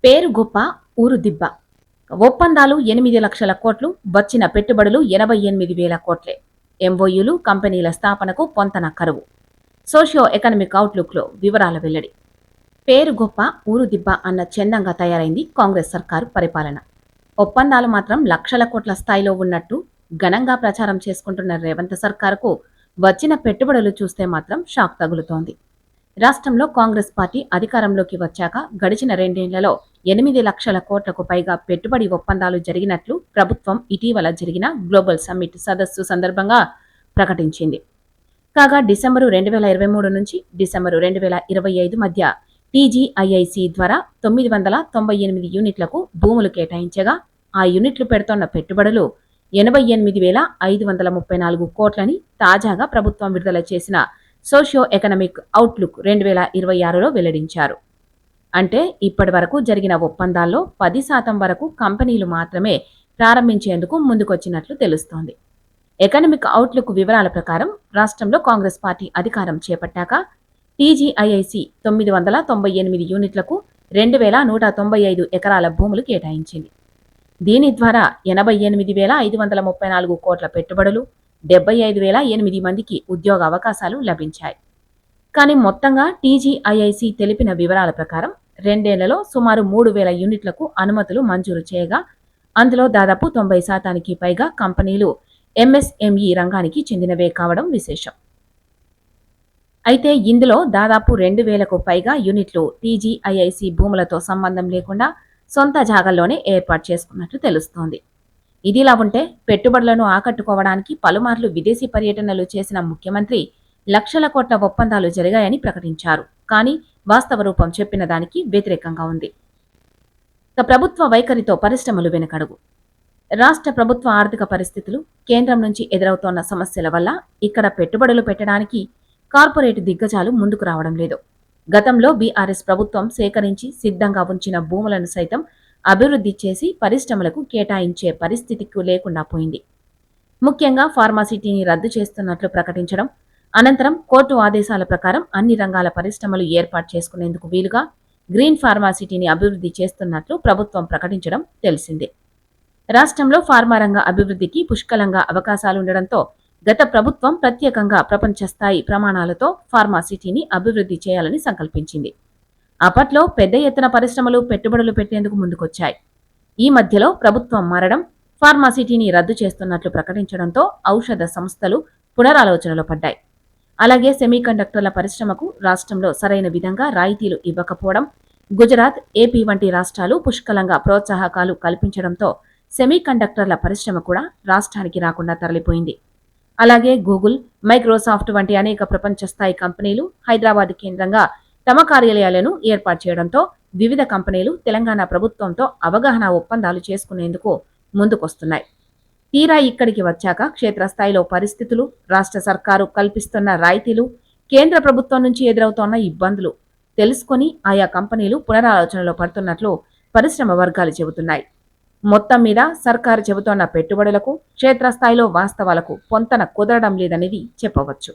పేరు గొప్ప, ఊరు దిబ్బ. ఒప్పందాలు 8 లక్షల కోట్లు, వచ్చిన పెట్టుబడులు 88,000 కోట్లే. ఎంఓయూలు, కంపెనీల స్థాపనకు పొంతన కరువు. సోషియో ఎకనామిక్ అవుట్లుక్లో వివరాల వెల్లడి. పేరు గొప్ప, ఊరు దిబ్బ అన్న చందంగా తయారైంది కాంగ్రెస్ సర్కారు పరిపాలన. ఒప్పందాలు మాత్రం లక్షల కోట్ల స్థాయిలో ఉన్నట్టు ఘనంగా ప్రచారం చేసుకుంటున్న రేవంత్ సర్కారుకు వచ్చిన పెట్టుబడులు చూస్తే మాత్రం షాక్ తగులుతోంది. రాష్ట్రంలో కాంగ్రెస్ పార్టీ అధికారంలోకి వచ్చాక గడిచిన 2 ఏళ్లలో 8 లక్షల కోట్లకు పైగా పెట్టుబడి ఒప్పందాలు జరిగినట్లు ప్రభుత్వం ఇటీవల జరిగిన గ్లోబల్ సమ్మిట్ సదస్సు సందర్భంగా ప్రకటించింది. కాగా డిసెంబరు 2023 నుంచి డిసెంబరు 2025 మధ్య టీజీఐఐసి ద్వారా 998 యూనిట్లకు భూములు కేటాయించగా ఆ యూనిట్లు పెడుతోన్న పెట్టుబడులు 88,534 కోట్లని తాజాగా ప్రభుత్వం విడుదల చేసిన సోషియో ఎకనామిక్ అవుట్లుక్ 2026లో వెల్లడించారు. అంటే ఇప్పటి వరకు జరిగిన ఒప్పందాల్లో 10% వరకు కంపెనీలు మాత్రమే ప్రారంభించేందుకు ముందుకొచ్చినట్లు తెలుస్తోంది. ఎకనామిక్ అవుట్లుక్ వివరాల ప్రకారం రాష్ట్రంలో కాంగ్రెస్ పార్టీ అధికారం చేపట్టాక టీజీఐఐసి 998 యూనిట్లకు 2,195 ఎకరాల భూములు కేటాయించింది. దీని ద్వారా 88,534 కోట్ల పెట్టుబడులు, 75,008 మందికి ఉద్యోగ అవకాశాలు లభించాయి. కానీ మొత్తంగా టీజీఐఐసి తెలిపిన వివరాల ప్రకారం 2 ఏళ్లలో సుమారు 3,000 యూనిట్లకు అనుమతులు మంజూరు చేయగా అందులో దాదాపు 90% పైగా కంపెనీలు ఎంఎస్ఎంఈ రంగానికి చెందినవే కావడం విశేషం. అయితే ఇందులో దాదాపు 2,000కు పైగా యూనిట్లు టీజీఐఐసి భూములతో సంబంధం లేకుండా సొంత జాగాల్లోనే ఏర్పాటు చేసుకున్నట్లు తెలుస్తోంది. ఇదిలా ఉంటే పెట్టుబడులను ఆకట్టుకోవడానికి పలుమార్లు విదేశీ పర్యటనలు చేసిన ముఖ్యమంత్రి లక్షల కోట్ల ఒప్పందాలు జరిగాయని ప్రకటించారు. కానీ వాస్తవ రూపం చెప్పిన దానికి వ్యతిరేకంగా ఉంది. ప్రభుత్వ వైఖరితో పరిశ్రమలు వెనకడుగు. రాష్ట్ర ప్రభుత్వ ఆర్థిక పరిస్థితులు, కేంద్రం నుంచి ఎదురవుతోన్న సమస్యల వల్ల ఇక్కడ పెట్టుబడులు పెట్టడానికి కార్పొరేట్ దిగ్గజాలు ముందుకు రావడం లేదు. గతంలో బీఆర్ఎస్ ప్రభుత్వం సేకరించి సిద్ధంగా ఉంచిన భూములను సైతం అభివృద్ధి చేసి పరిశ్రమలకు కేటాయించే పరిస్థితికి లేకుండా పోయింది. ముఖ్యంగా ఫార్మాసిటీని రద్దు చేస్తున్నట్లు ప్రకటించడం, అనంతరం కోర్టు ఆదేశాల ప్రకారం అన్ని రంగాల పరిశ్రమలు ఏర్పాటు చేసుకునేందుకు వీలుగా గ్రీన్ ఫార్మాసిటీని అభివృద్ధి చేస్తున్నట్లు ప్రభుత్వం ప్రకటించడం తెలిసిందే. రాష్ట్రంలో ఫార్మా రంగ అభివృద్ధికి పుష్కలంగా అవకాశాలుండడంతో గత ప్రభుత్వం ప్రత్యేకంగా ప్రపంచ స్థాయి ప్రమాణాలతో ఫార్మాసిటీని అభివృద్ధి చేయాలని సంకల్పించింది. అప్పట్లో పెద్ద ఎత్తున పరిశ్రమలు పెట్టుబడులు పెట్టేందుకు ముందుకొచ్చాయి. ఈ మధ్యలో ప్రభుత్వం మారడం, ఫార్మాసిటీని రద్దు చేస్తున్నట్లు ప్రకటించడంతో ఔషధ సంస్థలు పునరాలోచనలో పడ్డాయి. అలాగే సెమీకండక్టర్ల పరిశ్రమకు రాష్ట్రంలో సరైన విధంగా రాయితీలు ఇవ్వకపోవడం, గుజరాత్, ఏపీ వంటి రాష్ట్రాలు పుష్కలంగా ప్రోత్సాహకాలు కల్పించడంతో సెమీకండక్టర్ల పరిశ్రమ కూడా రాష్ట్రానికి రాకుండా తరలిపోయింది. అలాగే గూగుల్, మైక్రోసాఫ్ట్ వంటి అనేక ప్రపంచ స్థాయి కంపెనీలు హైదరాబాద్ కేంద్రంగా తమ కార్యాలయాలను ఏర్పాటు చేయడంతో వివిధ కంపెనీలు తెలంగాణ ప్రభుత్వంతో అవగాహన ఒప్పందాలు చేసుకునేందుకు ముందుకొస్తున్నాయి. తీరా ఇక్కడికి వచ్చాక క్షేత్రస్థాయిలో పరిస్థితులు, రాష్ట్ర సర్కారు కల్పిస్తున్న రాయితీలు, కేంద్ర ప్రభుత్వం నుంచి ఎదురవుతోన్న ఇబ్బందులు తెలుసుకొని ఆయా కంపెనీలు పునరాలోచనలో పడుతున్నట్లు పరిశ్రమ వర్గాలు చెబుతున్నాయి. మొత్తం మీద సర్కారు చెబుతోన్న పెట్టుబడులకు క్షేత్రస్థాయిలో వాస్తవాలకు పొంతన కుదరడం లేదనేది చెప్పవచ్చు.